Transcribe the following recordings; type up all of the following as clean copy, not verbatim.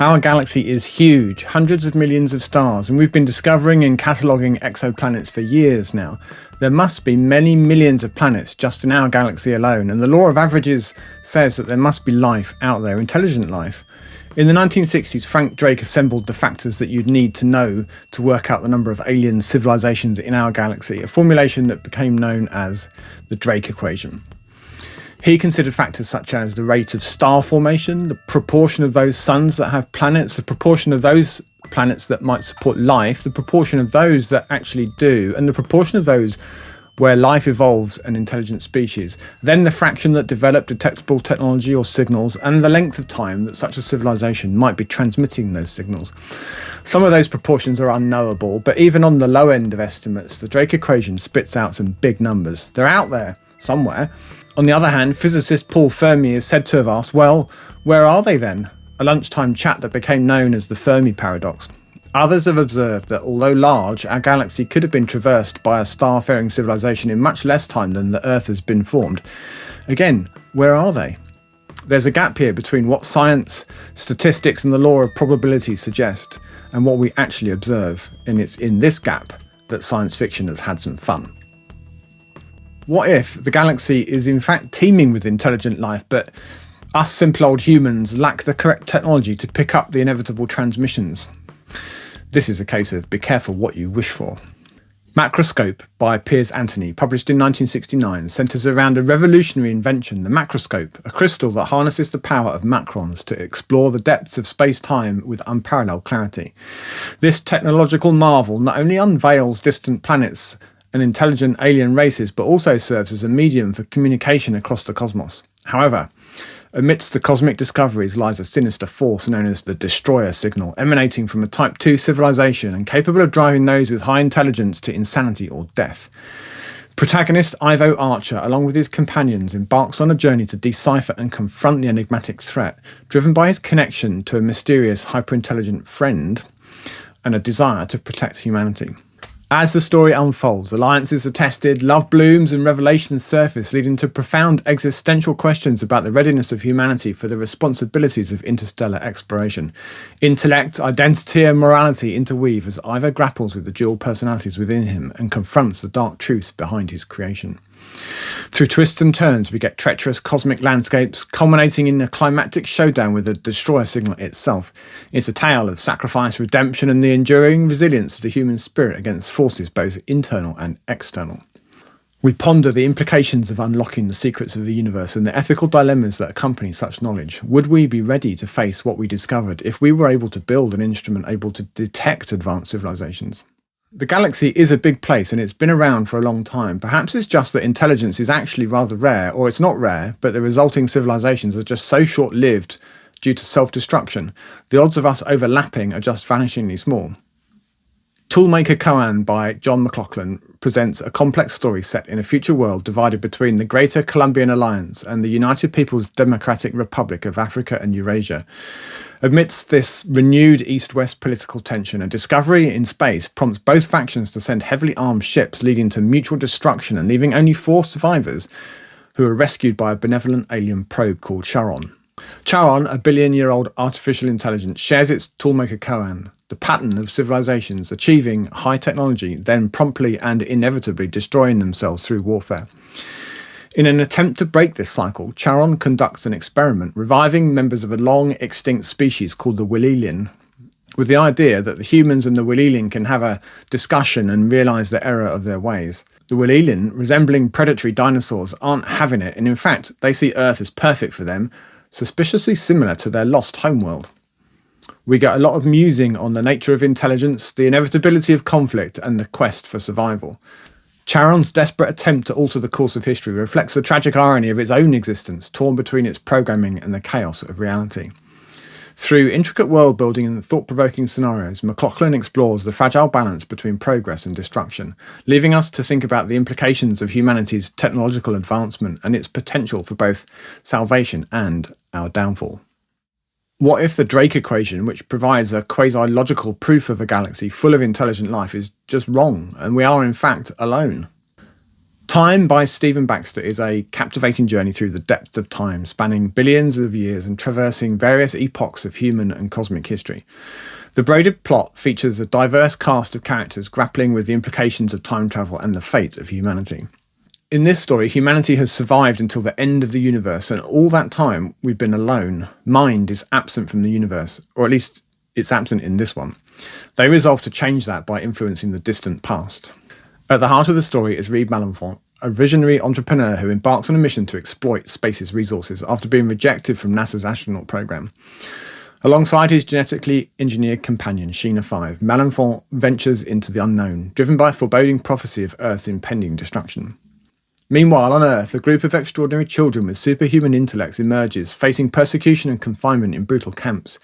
Our galaxy is huge, hundreds of millions of stars, and we've been discovering and cataloguing exoplanets for years now. There must be many millions of planets just in our galaxy alone, and the law of averages says that there must be life out there, intelligent life. In the 1960s, Frank Drake assembled the factors that you'd need to know to work out the number of alien civilizations in our galaxy, a formulation that became known as the Drake equation. He considered factors such as the rate of star formation, the proportion of those suns that have planets, the proportion of those planets that might support life, the proportion of those that actually do, and the proportion of those where life evolves an intelligent species, then the fraction that develop detectable technology or signals, and the length of time that such a civilization might be transmitting those signals. Some of those proportions are unknowable, but even on the low end of estimates, the Drake equation spits out some big numbers. They're out there somewhere. On the other hand, physicist Paul Fermi is said to have asked, well, where are they then? A lunchtime chat that became known as the Fermi Paradox. Others have observed that although large, our galaxy could have been traversed by a star-faring civilization in much less time than the Earth has been formed. Again, where are they? There's a gap here between what science, statistics and the law of probability suggest and what we actually observe, and it's in this gap that science fiction has had some fun. What if the galaxy is in fact teeming with intelligent life, but us simple old humans lack the correct technology to pick up the inevitable transmissions? This is a case of be careful what you wish for. Macroscope by Piers Anthony, published in 1969, centres around a revolutionary invention, the macroscope, a crystal that harnesses the power of macrons to explore the depths of space-time with unparalleled clarity. This technological marvel not only unveils distant planets and intelligent alien races, but also serves as a medium for communication across the cosmos. However, amidst the cosmic discoveries lies a sinister force known as the Destroyer signal, emanating from a Type 2 civilization and capable of driving those with high intelligence to insanity or death. Protagonist Ivo Archer, along with his companions, embarks on a journey to decipher and confront the enigmatic threat, driven by his connection to a mysterious hyper-intelligent friend and a desire to protect humanity. As the story unfolds, alliances are tested, love blooms and revelations surface, leading to profound existential questions about the readiness of humanity for the responsibilities of interstellar exploration. Intellect, identity and morality interweave as Ivo grapples with the dual personalities within him and confronts the dark truths behind his creation. Through twists and turns, we get treacherous cosmic landscapes, culminating in a climactic showdown with the Destroyer signal itself. It's a tale of sacrifice, redemption, and the enduring resilience of the human spirit against forces both internal and external. We ponder the implications of unlocking the secrets of the universe and the ethical dilemmas that accompany such knowledge. Would we be ready to face what we discovered if we were able to build an instrument able to detect advanced civilizations? The galaxy is a big place and it's been around for a long time. Perhaps it's just that intelligence is actually rather rare, or it's not rare, but the resulting civilizations are just so short-lived due to self-destruction. The odds of us overlapping are just vanishingly small. Toolmaker Koan by John McLaughlin presents a complex story set in a future world divided between the Greater Columbian Alliance and the United Peoples Democratic Republic of Africa and Eurasia. Amidst this renewed east-west political tension, a discovery in space prompts both factions to send heavily armed ships, leading to mutual destruction and leaving only 4 survivors who are rescued by a benevolent alien probe called Charon. Charon, a billion-year-old artificial intelligence, shares its Toolmaker Koan, the pattern of civilizations achieving high technology, then promptly and inevitably destroying themselves through warfare. In an attempt to break this cycle, Charon conducts an experiment reviving members of a long-extinct species called the Willelian, with the idea that the humans and the Willelian can have a discussion and realise the error of their ways. The Willelian, resembling predatory dinosaurs, aren't having it, and in fact, they see Earth as perfect for them, suspiciously similar to their lost homeworld. We get a lot of musing on the nature of intelligence, the inevitability of conflict, and the quest for survival. Charon's desperate attempt to alter the course of history reflects the tragic irony of its own existence, torn between its programming and the chaos of reality. Through intricate world building and thought-provoking scenarios, McLaughlin explores the fragile balance between progress and destruction, leaving us to think about the implications of humanity's technological advancement and its potential for both salvation and our downfall. What if the Drake equation, which provides a quasi-logical proof of a galaxy full of intelligent life, is just wrong, and we are in fact alone? Time by Stephen Baxter is a captivating journey through the depth of time, spanning billions of years and traversing various epochs of human and cosmic history. The braided plot features a diverse cast of characters grappling with the implications of time travel and the fate of humanity. In this story, humanity has survived until the end of the universe, and all that time we've been alone. Mind is absent from the universe, or at least it's absent in this one. They resolve to change that by influencing the distant past. At the heart of the story is Reed Malenfant, a visionary entrepreneur who embarks on a mission to exploit space's resources after being rejected from NASA's astronaut program. Alongside his genetically engineered companion, Sheena 5, Malenfant ventures into the unknown, driven by a foreboding prophecy of Earth's impending destruction. Meanwhile, on Earth, a group of extraordinary children with superhuman intellects emerges, facing persecution and confinement in brutal camps.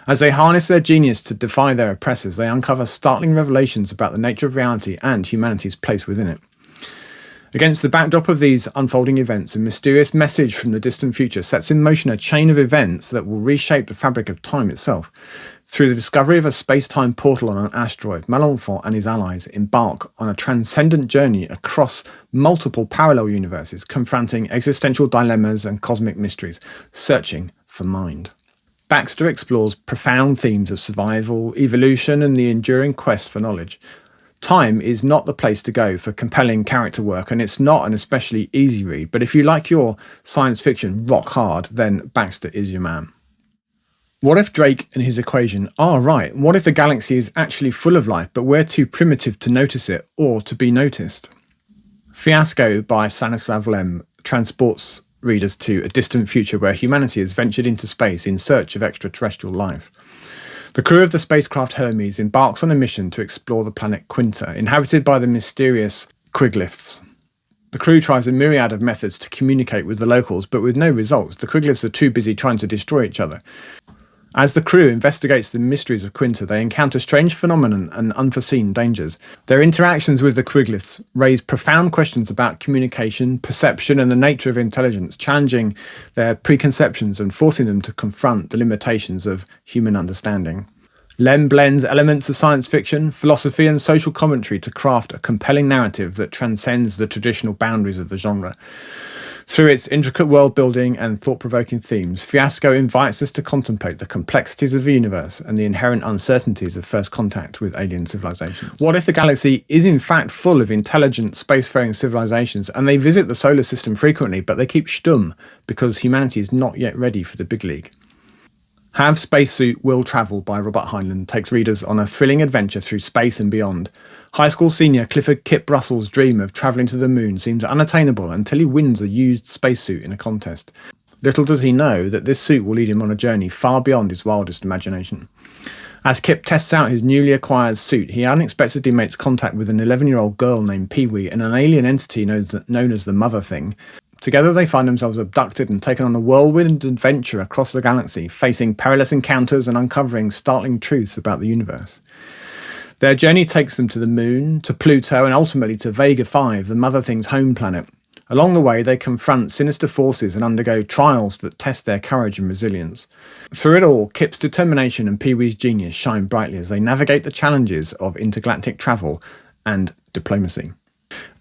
As they harness their genius to defy their oppressors, they uncover startling revelations about the nature of reality and humanity's place within it. Against the backdrop of these unfolding events, a mysterious message from the distant future sets in motion a chain of events that will reshape the fabric of time itself. Through the discovery of a space-time portal on an asteroid, Malenfant and his allies embark on a transcendent journey across multiple parallel universes, confronting existential dilemmas and cosmic mysteries, searching for mind. Baxter explores profound themes of survival, evolution, and the enduring quest for knowledge. Time is not the place to go for compelling character work, and it's not an especially easy read, but if you like your science fiction rock hard, then Baxter is your man. What if Drake and his equation are right? What if the galaxy is actually full of life, but we're too primitive to notice it or to be noticed? Fiasco by Stanislav Lem transports readers to a distant future where humanity has ventured into space in search of extraterrestrial life. The crew of the spacecraft Hermes embarks on a mission to explore the planet Quinta, inhabited by the mysterious Quiglifs. The crew tries a myriad of methods to communicate with the locals, but with no results. The Quiglifs are too busy trying to destroy each other. As the crew investigates the mysteries of Quinta, they encounter strange phenomena and unforeseen dangers. Their interactions with the Quiglifs raise profound questions about communication, perception, and the nature of intelligence, challenging their preconceptions and forcing them to confront the limitations of human understanding. Lem blends elements of science fiction, philosophy, and social commentary to craft a compelling narrative that transcends the traditional boundaries of the genre. Through its intricate world-building and thought-provoking themes, Fiasco invites us to contemplate the complexities of the universe and the inherent uncertainties of first contact with alien civilizations. What if the galaxy is in fact full of intelligent spacefaring civilizations and they visit the solar system frequently, but they keep stum because humanity is not yet ready for the big league? Have Spacesuit Will Travel by Robert Heinlein takes readers on a thrilling adventure through space and beyond. High school senior Clifford Kip Russell's dream of travelling to the moon seems unattainable until he wins a used spacesuit in a contest. Little does he know that this suit will lead him on a journey far beyond his wildest imagination. As Kip tests out his newly acquired suit, he unexpectedly makes contact with an 11-year-old girl named Pee-wee and an alien entity known as the Mother Thing. Together they find themselves abducted and taken on a whirlwind adventure across the galaxy, facing perilous encounters and uncovering startling truths about the universe. Their journey takes them to the moon, to Pluto, and ultimately to Vega 5, the Mother Thing's home planet. Along the way, they confront sinister forces and undergo trials that test their courage and resilience. Through it all, Kip's determination and Pee-wee's genius shine brightly as they navigate the challenges of intergalactic travel and diplomacy.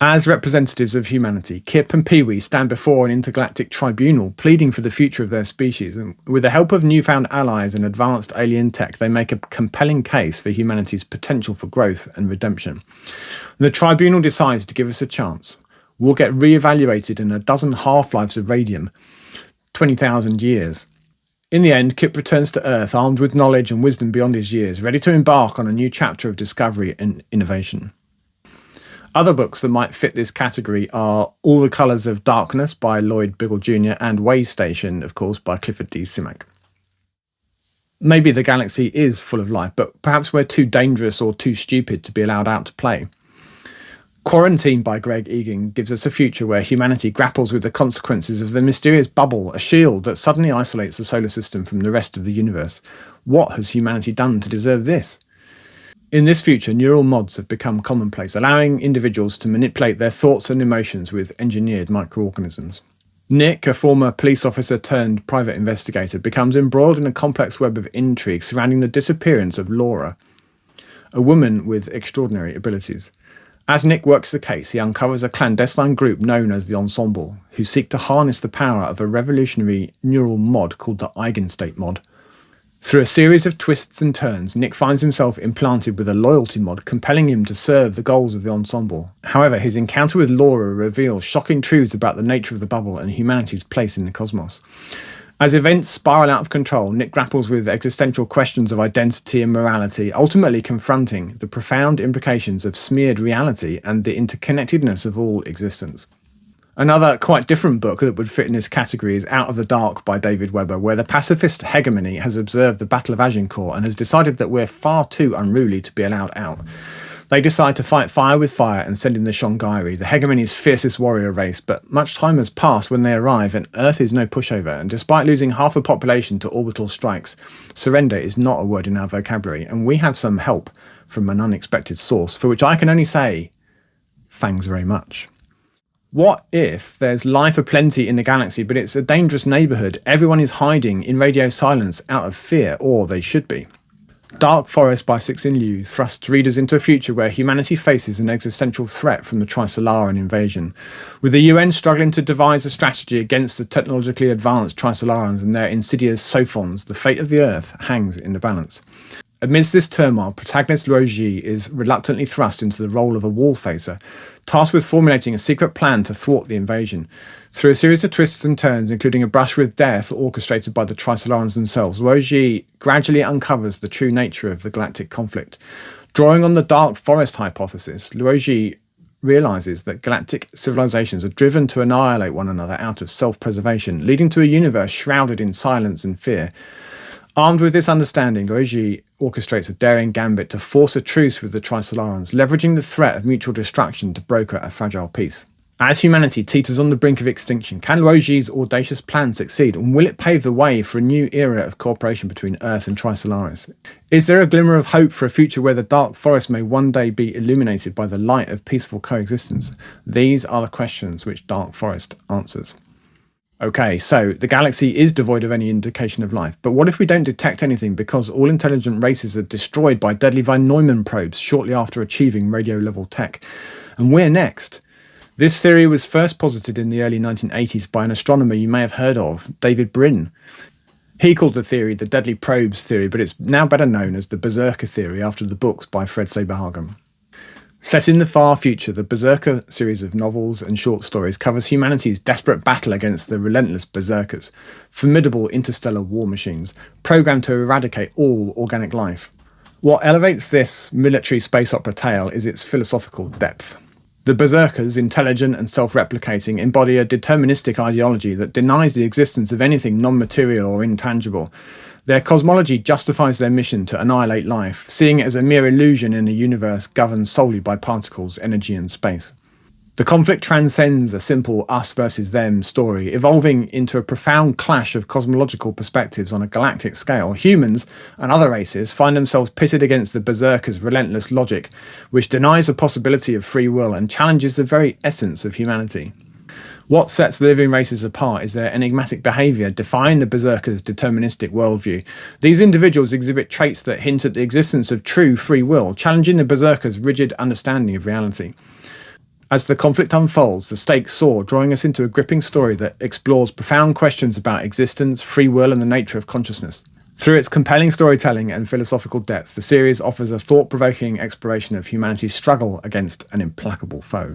As representatives of humanity, Kip and Pee-wee stand before an intergalactic tribunal, pleading for the future of their species, and with the help of newfound allies and advanced alien tech, they make a compelling case for humanity's potential for growth and redemption. The tribunal decides to give us a chance. We'll get re-evaluated in a dozen half-lives of radium, 20,000 years. In the end, Kip returns to Earth armed with knowledge and wisdom beyond his years, ready to embark on a new chapter of discovery and innovation. Other books that might fit this category are All the Colours of Darkness by Lloyd Biggle Jr. and Way Station, of course, by Clifford D. Simak. Maybe the galaxy is full of life, but perhaps we're too dangerous or too stupid to be allowed out to play. Quarantine by Greg Egan gives us a future where humanity grapples with the consequences of the mysterious bubble, a shield that suddenly isolates the solar system from the rest of the universe. What has humanity done to deserve this? In this future, neural mods have become commonplace, allowing individuals to manipulate their thoughts and emotions with engineered microorganisms. Nick, a former police officer turned private investigator, becomes embroiled in a complex web of intrigue surrounding the disappearance of Laura, a woman with extraordinary abilities. As Nick works the case, he uncovers a clandestine group known as the Ensemble, who seek to harness the power of a revolutionary neural mod called the Eigenstate mod. Through a series of twists and turns, Nick finds himself implanted with a loyalty mod, compelling him to serve the goals of the Ensemble. However, his encounter with Laura reveals shocking truths about the nature of the bubble and humanity's place in the cosmos. As events spiral out of control, Nick grapples with existential questions of identity and morality, ultimately confronting the profound implications of smeared reality and the interconnectedness of all existence. Another quite different book that would fit in this category is Out of the Dark by David Weber, where the pacifist hegemony has observed the Battle of Agincourt and has decided that we're far too unruly to be allowed out. They decide to fight fire with fire and send in the Shongairi, the hegemony's fiercest warrior race, but much time has passed when they arrive and Earth is no pushover, and despite losing half the population to orbital strikes, surrender is not a word in our vocabulary, and we have some help from an unexpected source, for which I can only say, thanks very much. What if there's life aplenty in the galaxy, but it's a dangerous neighbourhood? Everyone is hiding in radio silence out of fear, or they should be. Dark Forest by Cixin Liu thrusts readers into a future where humanity faces an existential threat from the Trisolaran invasion, with the UN struggling to devise a strategy against the technologically advanced Trisolarans and their insidious Sophons. The fate of the Earth hangs in the balance. Amidst this turmoil, protagonist Luo Ji is reluctantly thrust into the role of a wall facer, tasked with formulating a secret plan to thwart the invasion. Through a series of twists and turns, including a brush with death orchestrated by the Trisolarans themselves, Luo Ji gradually uncovers the true nature of the galactic conflict. Drawing on the Dark Forest hypothesis, Luo Ji realizes that galactic civilizations are driven to annihilate one another out of self-preservation, leading to a universe shrouded in silence and fear. Armed with this understanding, Luo Ji orchestrates a daring gambit to force a truce with the Trisolarans, leveraging the threat of mutual destruction to broker a fragile peace. As humanity teeters on the brink of extinction, can Luo Ji's audacious plan succeed, and will it pave the way for a new era of cooperation between Earth and Trisolaris? Is there a glimmer of hope for a future where the Dark Forest may one day be illuminated by the light of peaceful coexistence? These are the questions which Dark Forest answers. Okay, so the galaxy is devoid of any indication of life, but what if we don't detect anything because all intelligent races are destroyed by deadly von Neumann probes shortly after achieving radio-level tech? And we're next. This theory was first posited in the early 1980s by an astronomer you may have heard of, David Brin. He called the theory the deadly probes theory, but it's now better known as the Berserker theory after the books by Fred Saberhagen. Set in the far future, the Berserker series of novels and short stories covers humanity's desperate battle against the relentless Berserkers, formidable interstellar war machines, programmed to eradicate all organic life. What elevates this military space opera tale is its philosophical depth. The Berserkers, intelligent and self-replicating, embody a deterministic ideology that denies the existence of anything non-material or intangible. Their cosmology justifies their mission to annihilate life, seeing it as a mere illusion in a universe governed solely by particles, energy and space. The conflict transcends a simple us versus them story, evolving into a profound clash of cosmological perspectives on a galactic scale. Humans and other races find themselves pitted against the Berserkers' relentless logic, which denies the possibility of free will and challenges the very essence of humanity. What sets the living races apart is their enigmatic behaviour, defying the Berserkers' deterministic worldview. These individuals exhibit traits that hint at the existence of true free will, challenging the Berserkers' rigid understanding of reality. As the conflict unfolds, the stakes soar, drawing us into a gripping story that explores profound questions about existence, free will, and the nature of consciousness. Through its compelling storytelling and philosophical depth, the series offers a thought-provoking exploration of humanity's struggle against an implacable foe.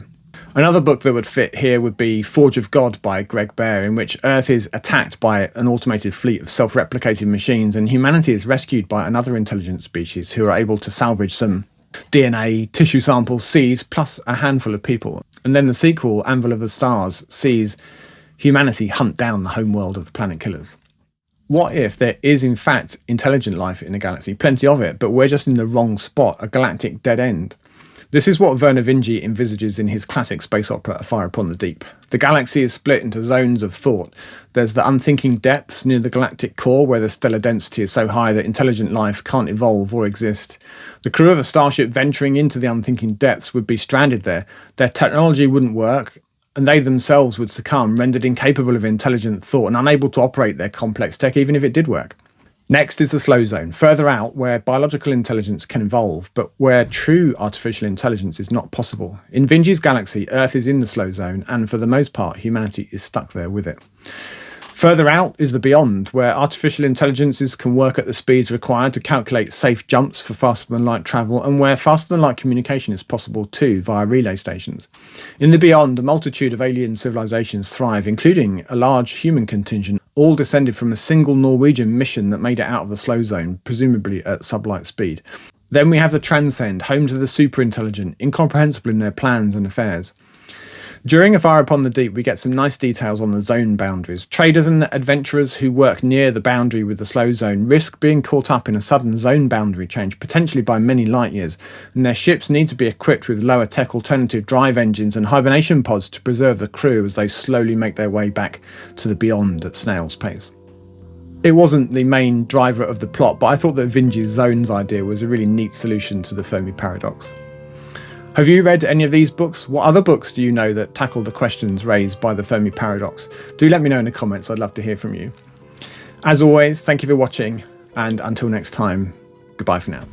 Another book that would fit here would be Forge of God by Greg Bear, in which Earth is attacked by an automated fleet of self-replicating machines and humanity is rescued by another intelligent species who are able to salvage some DNA, tissue samples, seeds, plus a handful of people. And then the sequel, Anvil of the Stars, sees humanity hunt down the homeworld of the planet killers. What if there is in fact intelligent life in the galaxy, plenty of it, but we're just in the wrong spot, a galactic dead end? This is what Vernor Vinge envisages in his classic space opera A Fire Upon the Deep. The galaxy is split into zones of thought. There's the unthinking depths near the galactic core, where the stellar density is so high that intelligent life can't evolve or exist. The crew of a starship venturing into the unthinking depths would be stranded there. Their technology wouldn't work, and they themselves would succumb, rendered incapable of intelligent thought and unable to operate their complex tech even if it did work. Next is the slow zone, further out where biological intelligence can evolve, but where true artificial intelligence is not possible. In Vinji's galaxy, Earth is in the slow zone, and for the most part, humanity is stuck there with it. Further out is the beyond, where artificial intelligences can work at the speeds required to calculate safe jumps for faster-than-light travel, and where faster-than-light communication is possible too via relay stations. In the beyond, a multitude of alien civilizations thrive, including a large human contingent, all descended from a single Norwegian mission that made it out of the slow zone, presumably at sublight speed. Then we have the transcend, home to the superintelligent, incomprehensible in their plans and affairs. During A Fire Upon the Deep, we get some nice details on the zone boundaries. Traders and adventurers who work near the boundary with the slow zone risk being caught up in a sudden zone boundary change, potentially by many light years, and their ships need to be equipped with lower tech alternative drive engines and hibernation pods to preserve the crew as they slowly make their way back to the beyond at snail's pace. It wasn't the main driver of the plot, but I thought that Vinji's zones idea was a really neat solution to the Fermi Paradox. Have you read any of these books? What other books do you know that tackle the questions raised by the Fermi Paradox? Do let me know in the comments, I'd love to hear from you. As always, thank you for watching, and until next time, goodbye for now.